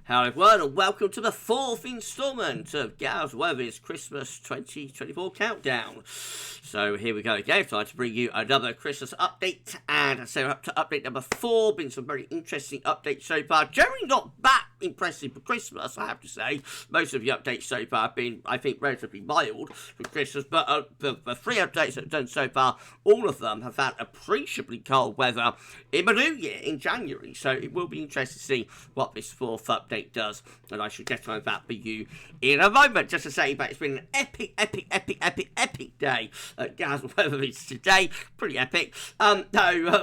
Hello everyone and welcome to the 4th instalment of GWV's Christmas 2024 Countdown. So here we go again, time to bring you another Christmas update, and so we're up to update number 4, been some very interesting updates so far. Generally not that impressive for Christmas, I have to say. Most of the updates so far have been, I think, relatively mild for Christmas, but the 3 updates that I've done so far, all of them have had appreciably cold weather in the new year, in January, so it will be interesting to see what this 4th update does, and I shall get on that for you in a moment. Just to say that it's been an epic day at GWV today. Pretty epic.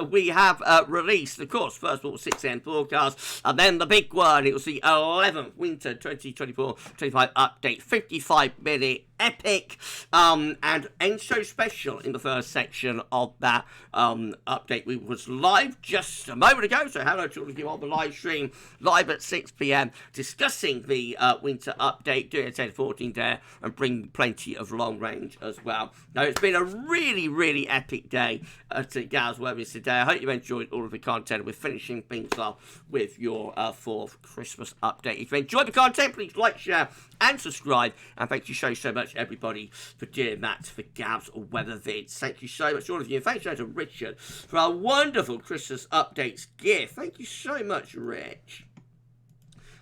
We have released, of course, first of all, 6 AM forecast, and then the big one. It was the 11th Winter 2024-25 update, 55-minute epic, and end show special in the first section of that update. We was live just a moment ago, so hello to all of you on the live stream, live at 6 PM, discussing the winter update, doing a 10-14 there, and bring plenty of long range as well. Now, it's been a really epic day at GWV today. I hope you enjoyed all of the content. We're finishing things off with your 4th Christmas update. If you enjoyed the content, please like, share, and subscribe, and thank you so much everybody for doing that for Gabs or Weather Vids. Thank you so much, all of you, and thanks to Richard for our wonderful Christmas updates gift. Thank you so much, Rich.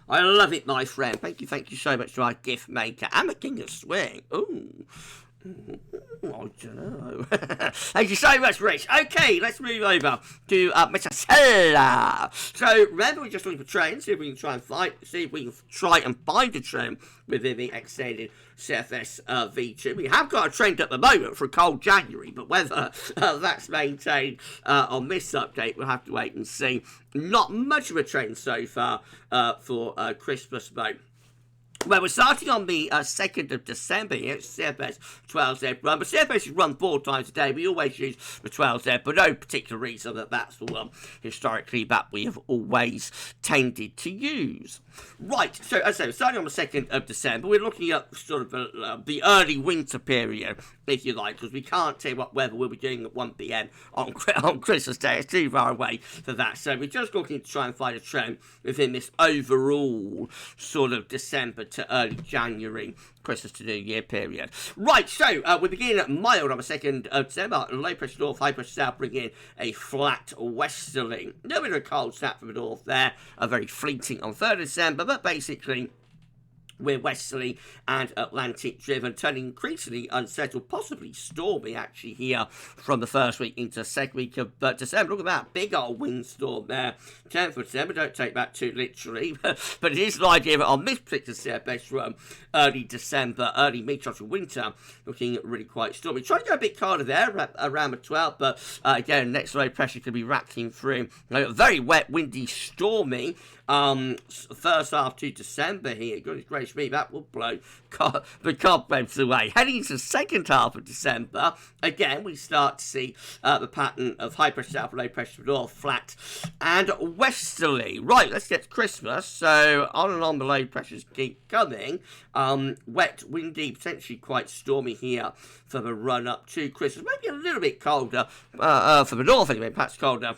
I love it, my friend. Thank you so much to our gift maker and the King of Swing. Ooh. I don't know. Thank you so much, Rich. Okay, let's move over to Mr. Seller. So, remember, we're just looking for trends. See if we can try and find a trend within the extended CFS V2. We have got a trend at the moment for a cold January, but whether that's maintained on this update, we'll have to wait and see. Not much of a trend so far for Christmas, though. Well, we're starting on the 2nd of December here. It's CFS 12Z run. But CFS is run 4 times a day. We always use the 12Z, but no particular reason that's the one historically that we have always tended to use. Right, so as I say, starting on the 2nd of December, we're looking at sort of the early winter period, if you like, because we can't tell what weather we'll be doing at 1 PM on Christmas Day. It's too far away for that. So we're just looking to try and find a trend within this overall sort of December to early January Christmas to New Year period. Right, so we begin at mild on the 2nd of December. Low pressure north, high pressure south, bring in a flat westerly. A little bit of a cold snap from the north there, very fleeting on 3rd of December, but basically we're westerly and Atlantic driven, turning increasingly unsettled, possibly stormy actually here from the first week into the 2nd week of December. Look at that big old windstorm there. 10th of December, don't take that too literally, but it is the idea that on this particular CFS run, early December, early mid-tropical winter, looking really quite stormy. Trying to go a bit colder there around the 12th, but again, next low pressure could be racking through. Very wet, windy, stormy. First half to December here. Goodness gracious me, that will blow the cobwebs away. Heading into the 2nd half of December, again, we start to see the pattern of high pressure south, low pressure north, flat and westerly. Right, let's get to Christmas. So, on and on the low pressures keep coming. Wet, windy, potentially quite stormy here for the run up to Christmas. Maybe a little bit colder for the north anyway, perhaps colder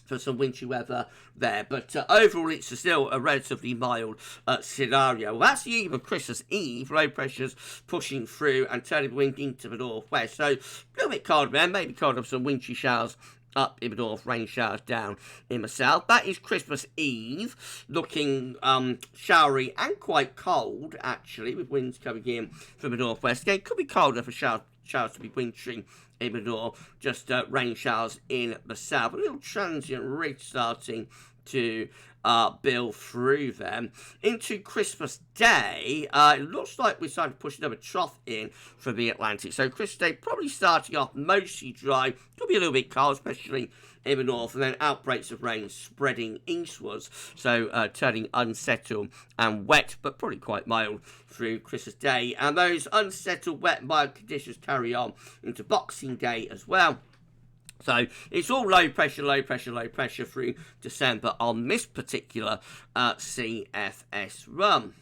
for some wintry weather there, but overall it's still a relatively mild scenario. Well, that's the eve of Christmas Eve, low pressures pushing through and turning the wind into the northwest, so a little bit colder there, maybe colder for some wintry showers up in the north, rain showers down in the south. That is Christmas Eve, looking showery and quite cold actually, with winds coming in from the northwest. Again, could be colder for showers to be wintry in the north, just rain showers in the south. A little transient ridge starting to build through them. Into Christmas Day, it looks like we're starting to push another trough in from the Atlantic. So Christmas Day probably starting off mostly dry, could be a little bit cold, especially in the north, and then outbreaks of rain spreading eastwards, so turning unsettled and wet, but probably quite mild through Christmas Day. And those unsettled, wet, mild conditions carry on into Boxing Day as well. So it's all low pressure through December on this particular CFS run.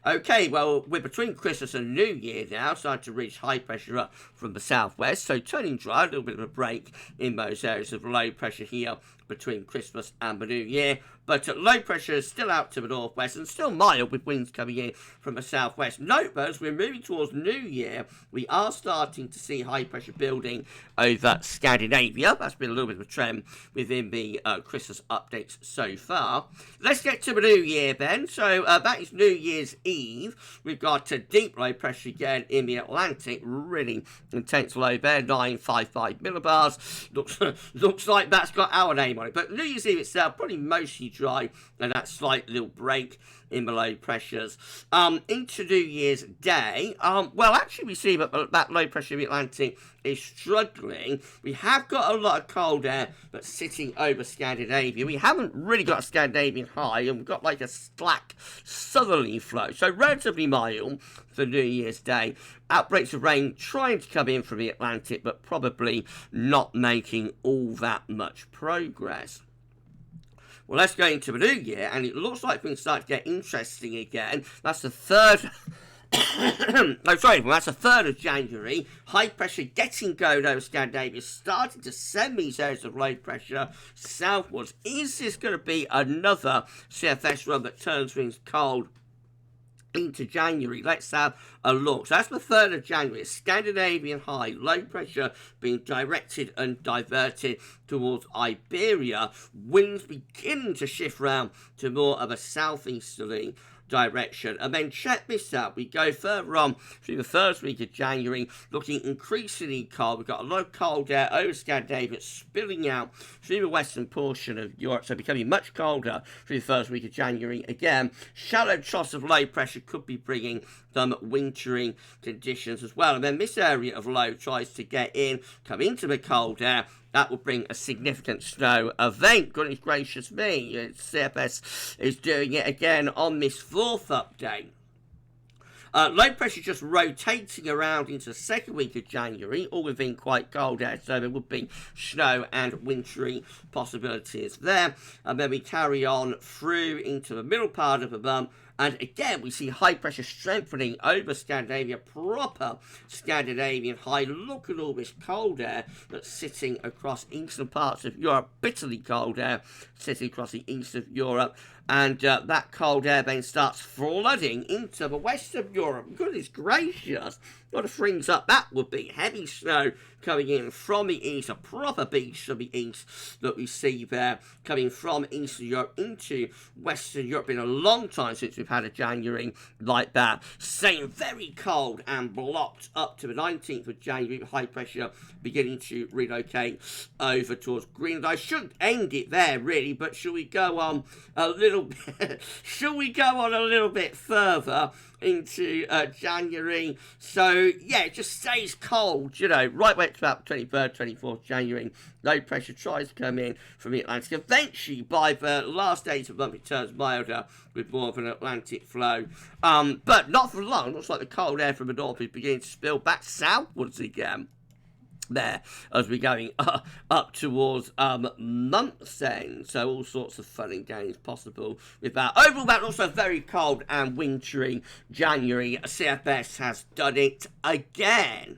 Okay, well, we're between Christmas and New Year now, starting to reach high pressure up from the southwest, so turning dry, a little bit of a break in those areas of low pressure here between Christmas and the New Year. But low pressure is still out to the northwest and still mild with winds coming in from the southwest. Note, though, as we're moving towards New Year, we are starting to see high pressure building over Scandinavia. That's been a little bit of a trend within the Christmas updates so far. Let's get to the New Year then. So that is New Year's Eve. We've got a deep low pressure again in the Atlantic. Really intense low there, 955 millibars. Looks like that's got our name on it. But New Year's Eve itself, probably mostly dry, and that slight little break in the low pressures. Into New Year's Day, well, actually we see that low pressure in the Atlantic is struggling. We have got a lot of cold air that's sitting over Scandinavia. We haven't really got a Scandinavian high, and we've got like a slack southerly flow, so relatively mild for New Year's Day. Outbreaks of rain trying to come in from the Atlantic, but probably not making all that much progress. Well, let's go into the New Year, and it looks like things start to get interesting again. That's the 3rd... that's the 3rd of January. High pressure getting going over Scandinavia, starting to send these areas of low pressure southwards. Is this going to be another CFS run that turns things cold into January? Let's have a look. So that's the 3rd of January. Scandinavian high, low pressure being directed and diverted towards Iberia. Winds beginning to shift round to more of a southeasterly direction. And then check this out. We go further on through the first week of January, looking increasingly cold. We've got a lot of cold air over Scandinavia spilling out through the western portion of Europe, so becoming much colder through the first week of January. Again, shallow troughs of low pressure could be bringing some wintering conditions as well. And then this area of low tries to get in, come into the cold air. That will bring a significant snow event. Goodness gracious me, CFS is doing it again on this 4th update. Low pressure just rotating around into the 2nd week of January, all within quite cold air, so there would be snow and wintry possibilities there. And then we carry on through into the middle part of the month. And again, we see high pressure strengthening over Scandinavia, proper Scandinavian high. Look at all this cold air that's sitting across eastern parts of Europe, bitterly cold air sitting across the east of Europe. And that cold air then starts flooding into the west of Europe. Goodness gracious, what a frings up that would be. Heavy snow coming in from the east, a proper beach of the east that we see there, coming from Eastern Europe into Western Europe. Been a long time since we've had a January like that. Staying very cold and blocked up to the 19th of January. High pressure beginning to relocate over towards Greenland. I should end it there really, but shall we go on a little bit? Shall we go on a little bit further into January? So yeah, it just stays cold, you know, right where it's about 23rd, 24th January. Low pressure tries to come in from the Atlantic. Eventually, by the last days of the month, it turns milder with more of an Atlantic flow. But not for long. Looks like the cold air from the north is beginning to spill back southwards again there as we're going up towards month's end. So all sorts of fun and games possible with that. Overall, that looks a very cold and wintry January. CFS has done it again.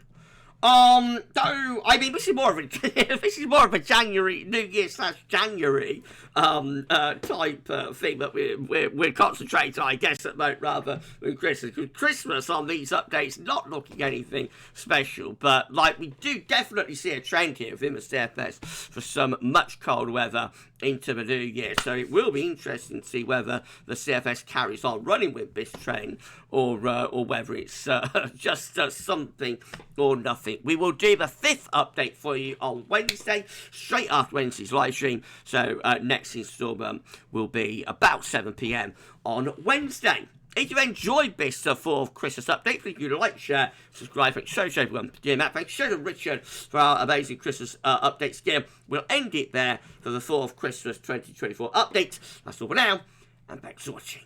Though I mean, this is more of a January, New Year / January type thing that we're concentrating, I guess, at the moment rather than Christmas. Because Christmas on these updates not looking anything special, but like we do definitely see a trend here within the CFS for some much cold weather into the new year. So it will be interesting to see whether the CFS carries on running with this trend or whether it's just something or nothing. We will do the 5th update for you on Wednesday, straight after Wednesday's live stream. So next installment will be about 7 p.m. on Wednesday. If you enjoyed this 4th Christmas update, please do like, share, subscribe. Thanks so much everyone for doing that. Thanks so to Richard for our amazing Christmas updates here. We'll end it there for the 4th Christmas 2024 update. That's all for now, and thanks for watching.